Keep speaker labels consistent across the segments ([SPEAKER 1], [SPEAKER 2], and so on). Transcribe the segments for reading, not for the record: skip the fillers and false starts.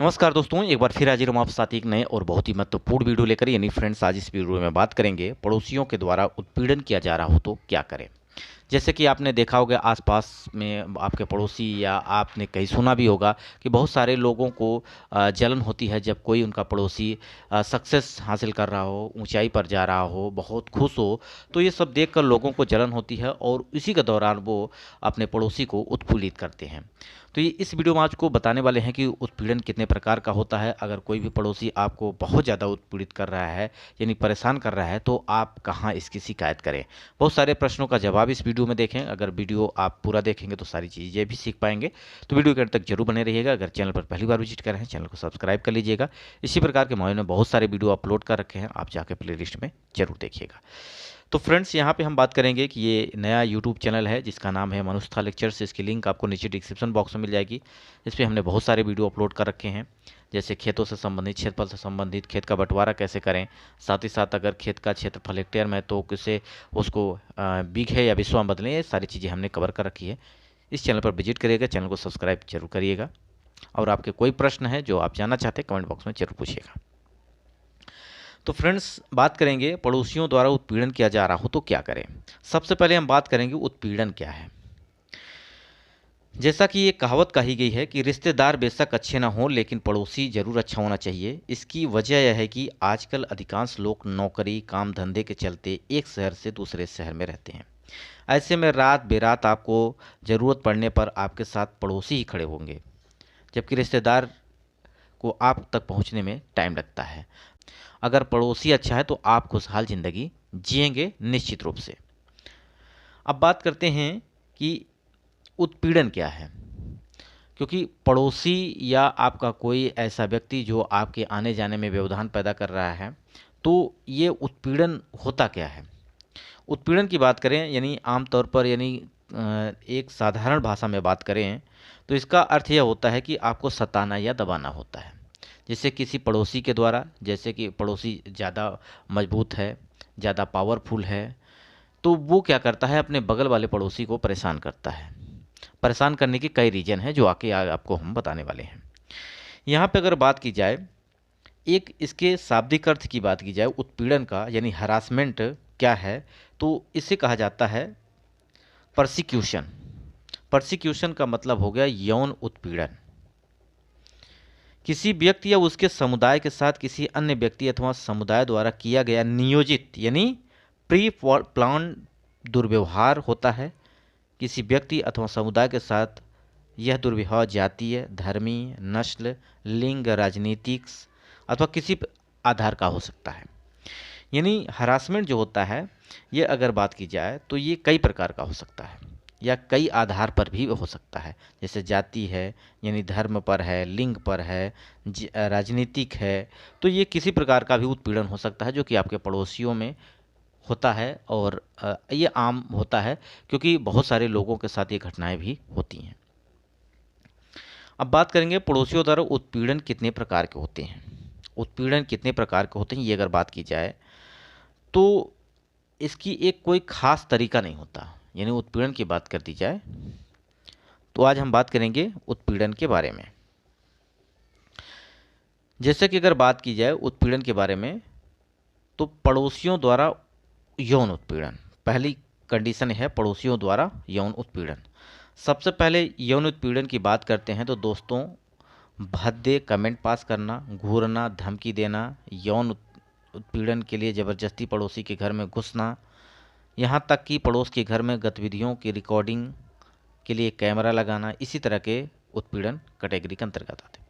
[SPEAKER 1] नमस्कार दोस्तों, एक बार फिर हाजिर हूँ आपके साथ एक नए और बहुत ही महत्वपूर्ण वीडियो लेकर। यानी फ्रेंड्स, आज इस वीडियो में बात करेंगे पड़ोसियों के द्वारा उत्पीड़न किया जा रहा हो तो क्या करें। जैसे कि आपने देखा होगा आसपास में आपके पड़ोसी, या आपने कहीं सुना भी होगा कि बहुत सारे लोगों को जलन होती है जब कोई उनका पड़ोसी सक्सेस हासिल कर रहा हो, ऊंचाई पर जा रहा हो, बहुत खुश हो। तो ये सब देखकर लोगों को जलन होती है और इसी के दौरान वो अपने पड़ोसी को उत्पीड़ित करते हैं। तो ये इस वीडियो में आपको बताने वाले हैं कि उत्पीड़न कितने प्रकार का होता है। अगर कोई भी पड़ोसी आपको बहुत ज़्यादा उत्पीड़ित कर रहा है, यानी परेशान कर रहा है, तो आप कहाँ इसकी शिकायत करें। बहुत सारे प्रश्नों का जवाब इस वीडियो में देखें। अगर वीडियो आप पूरा देखेंगे तो सारी चीज़ें भी सीख पाएंगे। तो वीडियो के अंत तक जरूर बने रहिएगा। अगर चैनल पर पहली बार विजिट कर रहे हैं, चैनल को सब्सक्राइब कर लीजिएगा। इसी प्रकार के मोबाइल में बहुत सारे वीडियो अपलोड कर रखे हैं, आप जाकर प्लेलिस्ट में जरूर देखिएगा। तो फ्रेंड्स, यहाँ पे हम बात करेंगे कि ये नया यूट्यूब चैनल है जिसका नाम है मनुष्था लेक्चर्स। इसकी लिंक आपको नीचे डिस्क्रिप्शन बॉक्स में मिल जाएगी। इस पर हमने बहुत सारे वीडियो अपलोड कर रखे हैं, जैसे खेतों से संबंधित, क्षेत्रफल से संबंधित, खेत का बंटवारा कैसे करें, साथ ही साथ अगर खेत का क्षेत्रफल हेक्टेयर में है तो किसे उसको बीघे या बिस्वा में बदलें, ये सारी चीज़ें हमने कवर कर रखी है। इस चैनल पर विजिट करिएगा, चैनल को सब्सक्राइब जरूर करिएगा। और आपके कोई प्रश्न है जो आप जानना चाहते हैं, कमेंट बॉक्स में जरूर पूछिएगा। तो फ्रेंड्स, बात करेंगे पड़ोसियों द्वारा उत्पीड़न किया जा रहा हो तो क्या करें। सबसे पहले हम बात करेंगे उत्पीड़न क्या है। जैसा कि ये कहावत कही गई है कि रिश्तेदार बेशक अच्छे ना हो लेकिन पड़ोसी जरूर अच्छा होना चाहिए। इसकी वजह यह है कि आजकल अधिकांश लोग नौकरी काम धंधे के चलते एक शहर से दूसरे शहर में रहते हैं। ऐसे में रात बेरात आपको ज़रूरत पड़ने पर आपके साथ पड़ोसी ही खड़े होंगे, जबकि रिश्तेदार को आप तक पहुंचने में टाइम लगता है। अगर पड़ोसी अच्छा है तो आप खुशहाल ज़िंदगी जिएंगे निश्चित रूप से। अब बात करते हैं कि उत्पीड़न क्या है। क्योंकि पड़ोसी या आपका कोई ऐसा व्यक्ति जो आपके आने जाने में व्यवधान पैदा कर रहा है, तो ये उत्पीड़न होता क्या है। उत्पीड़न की बात करें, यानी आमतौर पर, यानी एक साधारण भाषा में बात करें तो इसका अर्थ यह होता है कि आपको सताना या दबाना होता है। जैसे किसी पड़ोसी के द्वारा, जैसे कि पड़ोसी ज़्यादा मजबूत है, ज़्यादा पावरफुल है, तो वो क्या करता है, अपने बगल वाले पड़ोसी को परेशान करता है। परेशान करने के कई रीजन हैं जो आगे आपको हम बताने वाले हैं। यहाँ पे अगर बात की जाए, एक इसके शाब्दिक अर्थ की बात की जाए उत्पीड़न का, यानी हरासमेंट क्या है, तो इसे कहा जाता है परसिक्यूशन। परसिक्यूशन का मतलब हो गया यौन उत्पीड़न। किसी व्यक्ति या उसके समुदाय के साथ किसी अन्य व्यक्ति अथवा समुदाय द्वारा किया गया नियोजित यानी प्री प्लान दुर्व्यवहार होता है। किसी व्यक्ति अथवा समुदाय के साथ यह दुर्व्यवहार जातीय, धर्मीय, नस्ल, लिंग, राजनीतिक अथवा किसी आधार का हो सकता है। यानी हरासमेंट जो होता है, ये अगर बात की जाए तो ये कई प्रकार का हो सकता है या कई आधार पर भी हो सकता है। जैसे जाति है, यानी धर्म पर है, लिंग पर है, राजनीतिक है। तो ये किसी प्रकार का भी उत्पीड़न हो सकता है जो कि आपके पड़ोसियों में होता है। और ये आम होता है क्योंकि बहुत सारे लोगों के साथ ये घटनाएं भी होती हैं। अब बात करेंगे पड़ोसियों द्वारा उत्पीड़न कितने प्रकार के होते हैं। उत्पीड़न कितने प्रकार के होते हैं, ये अगर बात की जाए तो इसकी एक कोई खास तरीका नहीं होता। यानी उत्पीड़न की बात कर दी जाए तो आज हम बात करेंगे उत्पीड़न के बारे में। जैसे कि अगर बात की जाए उत्पीड़न के बारे में, तो पड़ोसियों द्वारा यौन उत्पीड़न, पहली कंडीशन है पड़ोसियों द्वारा यौन उत्पीड़न। सबसे पहले यौन उत्पीड़न की बात करते हैं तो दोस्तों, भद्दे कमेंट पास करना, घूरना, धमकी देना, यौन उत्पीड़न के लिए ज़बरदस्ती पड़ोसी के घर में घुसना, यहाँ तक कि पड़ोस के घर में गतिविधियों की रिकॉर्डिंग के लिए कैमरा लगाना, इसी तरह के उत्पीड़न कैटेगरी के अंतर्गत आते हैं।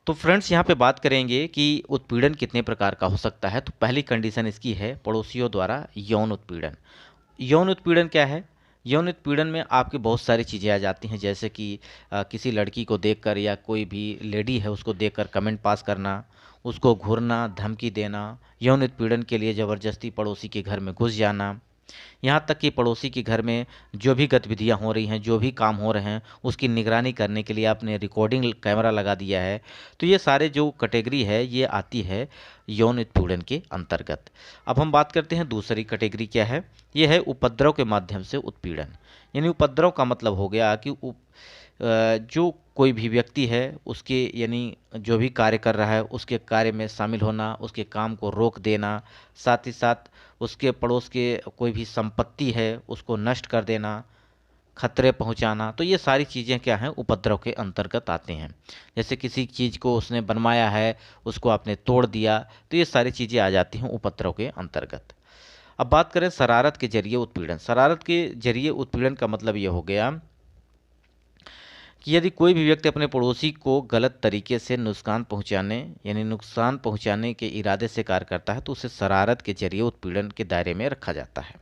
[SPEAKER 1] तो फ्रेंड्स, यहाँ पे बात करेंगे कि उत्पीड़न कितने प्रकार का हो सकता है। तो पहली कंडीशन इसकी है पड़ोसियों द्वारा यौन उत्पीड़न। यौन उत्पीड़न क्या है। यौन उत्पीड़न में आपकी बहुत सारी चीज़ें आ जाती हैं, जैसे कि किसी लड़की को देखकर या कोई भी लेडी है उसको देखकर कमेंट पास करना, उसको घूरना, धमकी देना, यौन उत्पीड़न के लिए ज़बरदस्ती पड़ोसी के घर में घुस जाना, यहाँ तक कि पड़ोसी के घर में जो भी गतिविधियाँ हो रही हैं, जो भी काम हो रहे हैं, उसकी निगरानी करने के लिए आपने रिकॉर्डिंग कैमरा लगा दिया है। तो ये सारे जो कैटेगरी है ये आती है यौन उत्पीड़न के अंतर्गत। अब हम बात करते हैं दूसरी कैटेगरी क्या है। ये है उपद्रव के माध्यम से उत्पीड़न। यानी उपद्रव का मतलब हो गया कि जो कोई भी व्यक्ति है उसके यानी जो भी कार्य कर रहा है उसके कार्य में शामिल होना, उसके काम को रोक देना, साथ ही साथ उसके पड़ोस के कोई भी संपत्ति है उसको नष्ट कर देना, खतरे पहुंचाना, तो ये सारी चीज़ें क्या हैं, उपद्रव के अंतर्गत आते हैं। जैसे किसी चीज़ को उसने बनवाया है, उसको आपने तोड़ दिया, तो ये सारी चीज़ें आ जाती हैं उपद्रव के अंतर्गत। अब बात करें शरारत के जरिए उत्पीड़न। शरारत के जरिए उत्पीड़न का मतलब ये हो गया कि यदि कोई भी व्यक्ति अपने पड़ोसी को गलत तरीके से नुकसान पहुंचाने यानी नुकसान पहुंचाने के इरादे से कार्य करता है तो उसे शरारत के जरिए उत्पीड़न के दायरे में रखा जाता है।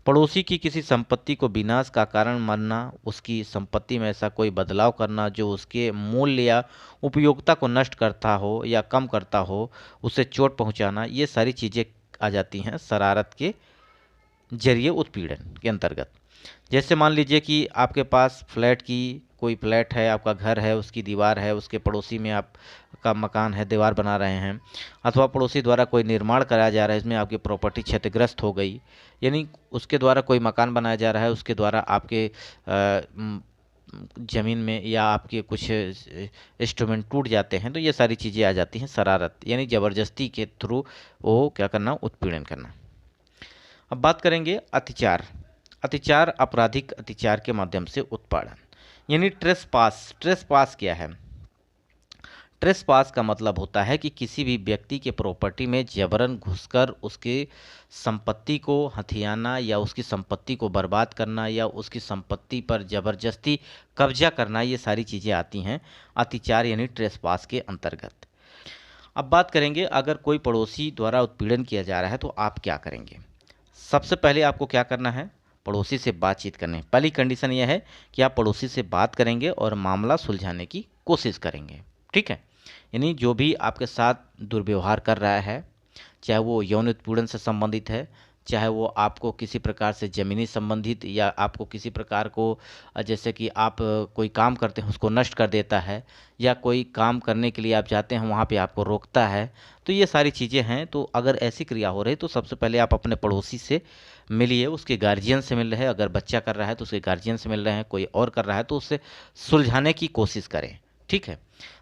[SPEAKER 1] पड़ोसी की किसी संपत्ति को विनाश का कारण मानना, उसकी संपत्ति में ऐसा कोई बदलाव करना जो उसके मूल्य या उपयोगिता को नष्ट करता हो या कम करता हो, उसे चोट पहुंचाना, ये सारी चीज़ें आ जाती हैं शरारत के जरिए उत्पीड़न के अंतर्गत। जैसे मान लीजिए कि आपके पास फ्लैट की कोई फ्लैट है, आपका घर है, उसकी दीवार है, उसके पड़ोसी में आपका मकान है, दीवार बना रहे हैं, अथवा पड़ोसी द्वारा कोई निर्माण कराया जा रहा है, इसमें आपकी प्रॉपर्टी क्षतिग्रस्त हो गई, यानी उसके द्वारा कोई मकान बनाया जा रहा है, उसके द्वारा आपके ज़मीन में या आपके कुछ इंस्ट्रूमेंट टूट जाते हैं, तो ये सारी चीज़ें आ जाती हैं शरारत, यानी ज़बरदस्ती के थ्रू वो क्या करना, उत्पीड़न करना। अब बात करेंगे अतिचार। अतिचार आपराधिक अतिचार के माध्यम से उत्पादन, यानी ट्रेसपास। ट्रेसपास क्या है? ट्रेसपास का मतलब होता है कि किसी भी व्यक्ति के प्रॉपर्टी में जबरन घुसकर उसके संपत्ति को हथियाना या उसकी संपत्ति को बर्बाद करना या उसकी संपत्ति पर जबरदस्ती कब्जा करना, ये सारी चीज़ें आती हैं अतिचार यानी ट्रेसपास के अंतर्गत। अब बात करेंगे अगर कोई पड़ोसी द्वारा उत्पीड़न किया जा रहा है तो आप क्या करेंगे। सबसे पहले आपको क्या करना है, पड़ोसी से बातचीत करनी। पहली कंडीशन यह है कि आप पड़ोसी से बात करेंगे और मामला सुलझाने की कोशिश करेंगे, ठीक है। यानी जो भी आपके साथ दुर्व्यवहार कर रहा है, चाहे वो यौन उत्पीड़न से संबंधित है, चाहे वो आपको किसी प्रकार से ज़मीनी संबंधित या आपको किसी प्रकार को जैसे कि आप कोई काम करते हैं उसको नष्ट कर देता है, या कोई काम करने के लिए आप जाते हैं वहाँ पे आपको रोकता है, तो ये सारी चीज़ें हैं। तो अगर ऐसी क्रिया हो रही तो सबसे पहले आप अपने पड़ोसी से मिलिए, उसके गार्जियन से मिल रहे हैं, अगर बच्चा कर रहा है तो उसके गार्जियन से मिल रहे हैं, कोई और कर रहा है तो उससे सुलझाने की कोशिश करें, ठीक है।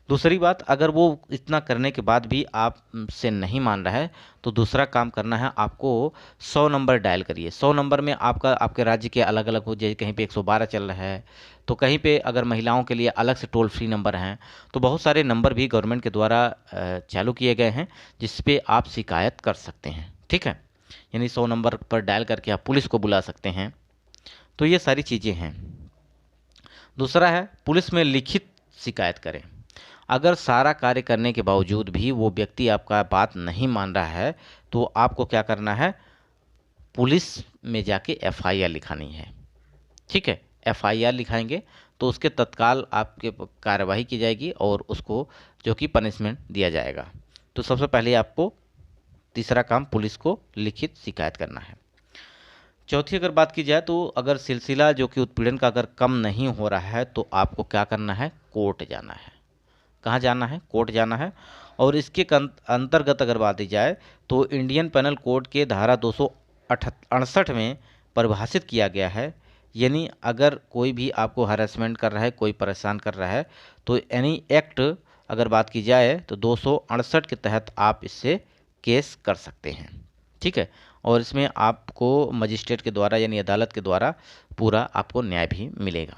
[SPEAKER 1] दूसरी बात, अगर वो इतना करने के बाद भी आप से नहीं मान रहा है तो दूसरा काम करना है, आपको 100 नंबर डायल करिए। 100 नंबर में आपका आपके राज्य के अलग अलग हो, जैसे कहीं पे 112 चल रहा है तो कहीं पे अगर महिलाओं के लिए अलग से टोल फ्री नंबर हैं, तो बहुत सारे नंबर भी गवर्नमेंट के द्वारा चालू किए गए हैं जिस पे आप शिकायत कर सकते हैं, ठीक है। यानी 100 नंबर पर डायल करके आप पुलिस को बुला सकते हैं। तो ये सारी चीज़ें हैं। दूसरा है, पुलिस में लिखित शिकायत करें। अगर सारा कार्य करने के बावजूद भी वो व्यक्ति आपका बात नहीं मान रहा है तो आपको क्या करना है, पुलिस में जाके एफआईआर लिखानी है, ठीक है। एफआईआर लिखाएंगे तो उसके तत्काल आपके कार्रवाई की जाएगी और उसको जो कि पनिशमेंट दिया जाएगा। तो सबसे पहले आपको तीसरा काम पुलिस को लिखित शिकायत करना है। चौथी अगर बात की जाए तो अगर सिलसिला जो कि उत्पीड़न का अगर कम नहीं हो रहा है तो आपको क्या करना है, कोर्ट जाना है। कहाँ जाना है, कोर्ट जाना है। और इसके अंतर्गत अगर बात की जाए तो इंडियन पेनल कोड के धारा 268 में परिभाषित किया गया है, यानी अगर कोई भी आपको हरासमेंट कर रहा है, कोई परेशान कर रहा है, तो एनी एक्ट अगर बात की जाए तो 268 के तहत आप इससे केस कर सकते हैं, ठीक है। और इसमें आपको मजिस्ट्रेट के द्वारा यानी अदालत के द्वारा पूरा आपको न्याय भी मिलेगा।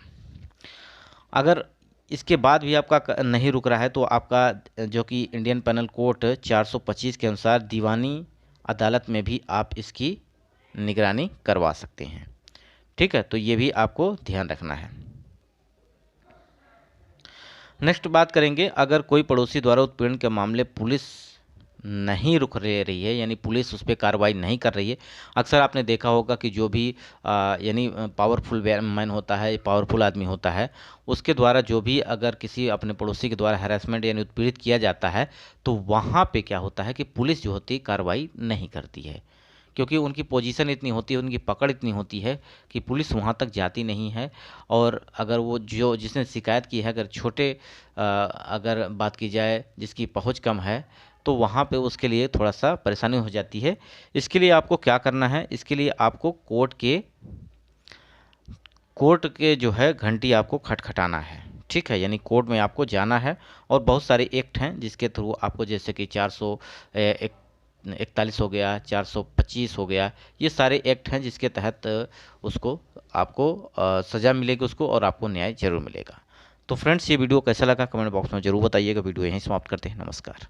[SPEAKER 1] अगर इसके बाद भी आपका नहीं रुक रहा है तो आपका जो कि इंडियन पेनल कोड 425 के अनुसार दीवानी अदालत में भी आप इसकी निगरानी करवा सकते हैं, ठीक है। तो ये भी आपको ध्यान रखना है। नेक्स्ट बात करेंगे, अगर कोई पड़ोसी द्वारा उत्पीड़न के मामले पुलिस नहीं रुक रही है, यानी पुलिस उस पर कार्रवाई नहीं कर रही है। अक्सर आपने देखा होगा कि जो भी यानी पावरफुल मैन होता है, पावरफुल आदमी होता है, उसके द्वारा जो भी अगर किसी अपने पड़ोसी के द्वारा हैरेसमेंट यानी उत्पीड़ित किया जाता है तो वहाँ पे क्या होता है कि पुलिस जो होती है कार्रवाई नहीं करती है, क्योंकि उनकी पोजीशन इतनी होती है, उनकी पकड़ इतनी होती है कि पुलिस वहाँ तक जाती नहीं है। और अगर वो जो जिसने शिकायत की है, अगर छोटे अगर बात की जाए जिसकी पहुँच कम है तो वहाँ पे उसके लिए थोड़ा सा परेशानी हो जाती है। इसके लिए आपको क्या करना है, इसके लिए आपको कोर्ट के जो है घंटी आपको खटखटाना है, ठीक है, यानी कोर्ट में आपको जाना है और बहुत सारे एक्ट हैं जिसके थ्रू आपको, जैसे कि 441 हो गया, 425 हो गया, ये सारे एक्ट हैं जिसके तहत उसको आपको सज़ा मिलेगी उसको, और आपको न्याय जरूर मिलेगा। तो फ्रेंड्स, ये वीडियो कैसा लगा कमेंट बॉक्स में जरूर बताइएगा। वीडियो यहीं समाप्त करते हैं। नमस्कार।